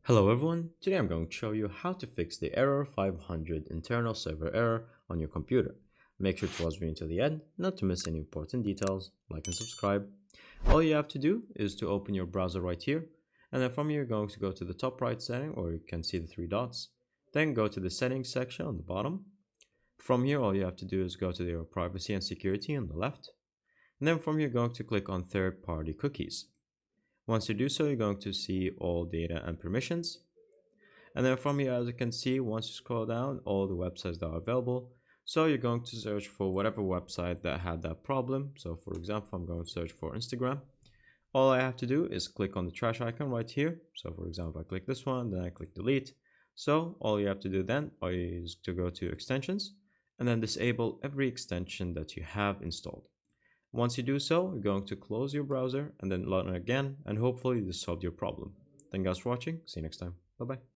Hello everyone, today I'm going to show you how to fix the error 500 internal server error on your computer. Make sure to watch the video until the end, not to miss any important details, like and subscribe. All you have to do is to open your browser right here, and then from here you're going to go to the top right setting, or you can see the three dots. Then go to the settings section on the bottom. From here all you have to do is go to your privacy and security on the left. And then from here you're going to click on third-party cookies. Once you do so, you're going to see all data and permissions. And then from here, as you can see, once you scroll down, all the websites that are available. So you're going to search for whatever website that had that problem. So for example, I'm going to search for Instagram. All I have to do is click on the trash icon right here. So for example, I click this one, then I click delete. So all you have to do then is to go to extensions and then disable every extension that you have installed. Once you do so, you're going to close your browser and then log in again, and hopefully this solved your problem. Thank you guys for watching. See you next time. Bye bye.